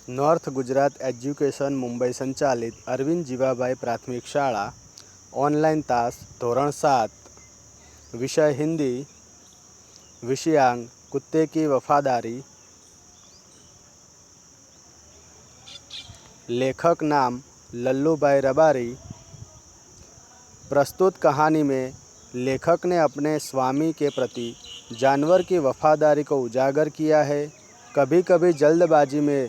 North Gujarat education Mumbai संचालित अरविंद जीवाभाई प्राथमिक शाळा। ऑनलाइन तास धोरण 7। विषय हिंदी। विषयांक कुत्ते की वफादारी। लेखक नाम लल्लूभाई रबारी। प्रस्तुत कहानी में लेखक ने अपने स्वामी के प्रति जानवर की वफादारी को उजागर किया है। कभी कभी जल्दबाजी में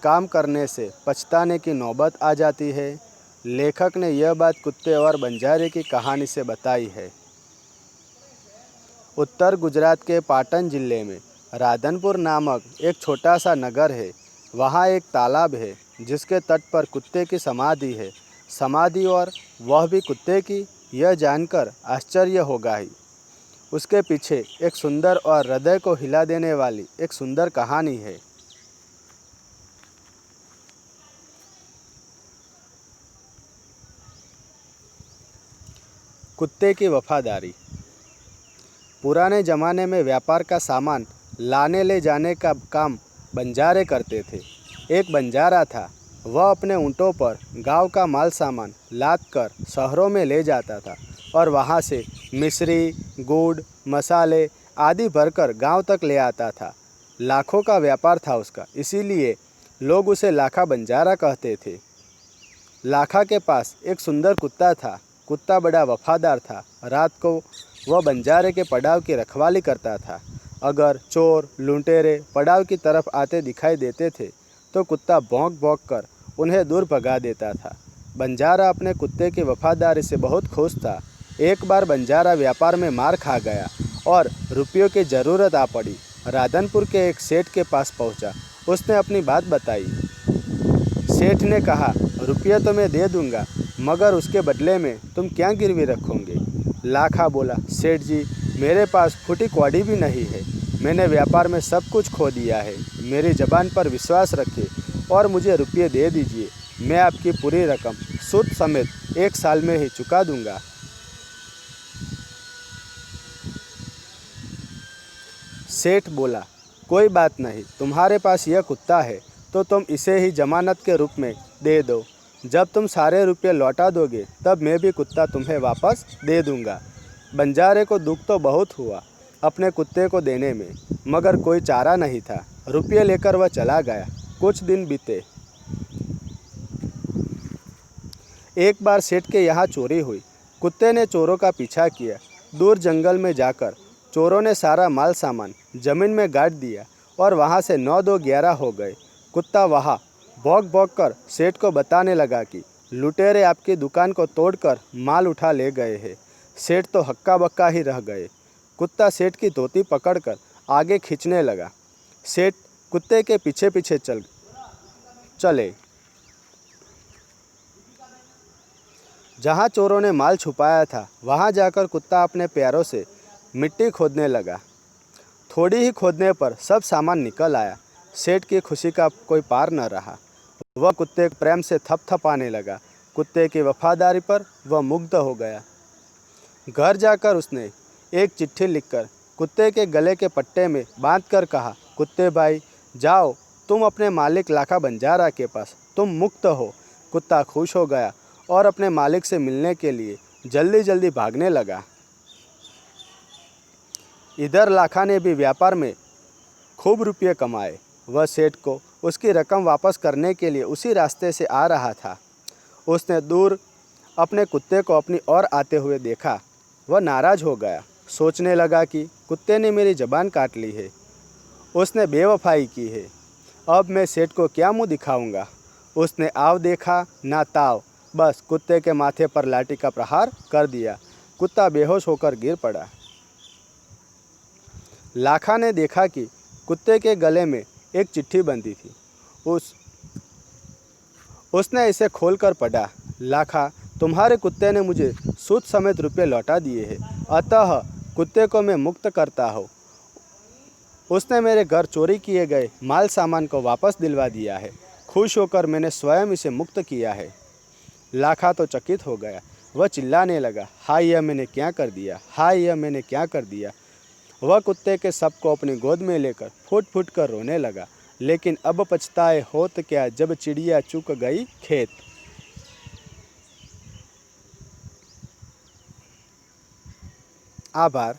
काम करने से पछताने की नौबत आ जाती है। लेखक ने यह बात कुत्ते और बंजारे की कहानी से बताई है। उत्तर गुजरात के पाटन जिले में राधनपुर नामक एक छोटा सा नगर है। वहाँ एक तालाब है जिसके तट पर कुत्ते की समाधि है। समाधि और वह भी कुत्ते की, यह जानकर आश्चर्य होगा ही। उसके पीछे एक सुंदर और हृदय को हिला देने वाली एक सुंदर कहानी है। कुत्ते की वफादारी। पुराने ज़माने में व्यापार का सामान लाने ले जाने का काम बंजारे करते थे। एक बंजारा था, वह अपने ऊँटों पर गांव का माल सामान लाद कर शहरों में ले जाता था और वहां से मिश्री, गुड़, मसाले आदि भरकर गांव तक ले आता था। लाखों का व्यापार था उसका, इसीलिए लोग उसे लाखा बंजारा कहते थे। लाखा के पास एक सुंदर कुत्ता था। कुत्ता बड़ा वफादार था। रात को वह बंजारे के पड़ाव की रखवाली करता था। अगर चोर लुटेरे पड़ाव की तरफ आते दिखाई देते थे तो कुत्ता भौंक भौंक कर उन्हें दूर भगा देता था। बंजारा अपने कुत्ते की वफादारी से बहुत खुश था। एक बार बंजारा व्यापार में मार खा गया और रुपयों की ज़रूरत आ पड़ी। राधनपुर के एक सेठ के पास पहुंचा। उसने अपनी बात बताई। सेठ ने कहा, रुपये तो मैं दे दूंगा, मगर उसके बदले में तुम क्या गिरवी रखोगे? लाखा बोला, सेठ जी, मेरे पास फूटी कौड़ी भी नहीं है। मैंने व्यापार में सब कुछ खो दिया है। मेरी ज़बान पर विश्वास रखिए और मुझे रुपये दे दीजिए। मैं आपकी पूरी रकम सूद समेत 1 साल में ही चुका दूंगा। सेठ बोला, कोई बात नहीं, तुम्हारे पास यह कुत्ता है तो तुम इसे ही जमानत के रूप में दे दो। जब तुम सारे रुपये लौटा दोगे तब मैं भी कुत्ता तुम्हें वापस दे दूंगा। बंजारे को दुख तो बहुत हुआ अपने कुत्ते को देने में, मगर कोई चारा नहीं था। रुपये लेकर वह चला गया। कुछ दिन बीते। एक बार सेठ के यहाँ चोरी हुई। कुत्ते ने चोरों का पीछा किया। दूर जंगल में जाकर चोरों ने सारा माल सामान जमीन में गाड़ दिया और वहाँ से 9-2-11 हो गए। कुत्ता वहाँ भौंक भौंक कर सेठ को बताने लगा कि लुटेरे आपकी दुकान को तोड़कर माल उठा ले गए हैं। सेठ तो हक्का बक्का ही रह गए। कुत्ता सेठ की धोती पकड़कर आगे खींचने लगा। सेठ कुत्ते के पीछे पीछे चले। जहाँ चोरों ने माल छुपाया था वहाँ जाकर कुत्ता अपने पैरों से मिट्टी खोदने लगा। थोड़ी ही खोदने पर सब सामान निकल आया। सेठ की खुशी का कोई पार न रहा। वह कुत्ते प्रेम से थपथपाने लगा। कुत्ते की वफादारी पर वह मुग्ध हो गया। घर जाकर उसने एक चिट्ठी लिखकर कुत्ते के गले के पट्टे में बांधकर कहा, कुत्ते भाई, जाओ तुम अपने मालिक लाखा बंजारा के पास, तुम मुक्त हो। कुत्ता खुश हो गया और अपने मालिक से मिलने के लिए जल्दी जल्दी भागने लगा। इधर लाखा ने भी व्यापार में खूब रुपये कमाए। वह सेठ को उसकी रकम वापस करने के लिए उसी रास्ते से आ रहा था। उसने दूर अपने कुत्ते को अपनी ओर आते हुए देखा। वह नाराज़ हो गया। सोचने लगा कि कुत्ते ने मेरी ज़बान काट ली है, उसने बेवफाई की है। अब मैं सेठ को क्या मुंह दिखाऊंगा? उसने आव देखा ना ताव, बस कुत्ते के माथे पर लाठी का प्रहार कर दिया। कुत्ता बेहोश होकर गिर पड़ा। लाखा ने देखा कि कुत्ते के गले में एक चिट्ठी बंधी थी। उसने इसे खोलकर पढ़ा। लाखा, तुम्हारे कुत्ते ने मुझे सूद समेत रुपये लौटा दिए हैं, अतः कुत्ते को मैं मुक्त करता हूँ। उसने मेरे घर चोरी किए गए माल सामान को वापस दिलवा दिया है। खुश होकर मैंने स्वयं इसे मुक्त किया है। लाखा तो चकित हो गया। वह चिल्लाने लगा, हाय यह मैंने क्या कर दिया, हाय यह मैंने क्या कर दिया। वह कुत्ते के शव को अपनी गोद में लेकर फूट फूट कर रोने लगा। लेकिन अब पछताए होत क्या जब चिड़िया चुग गई खेत। आभार।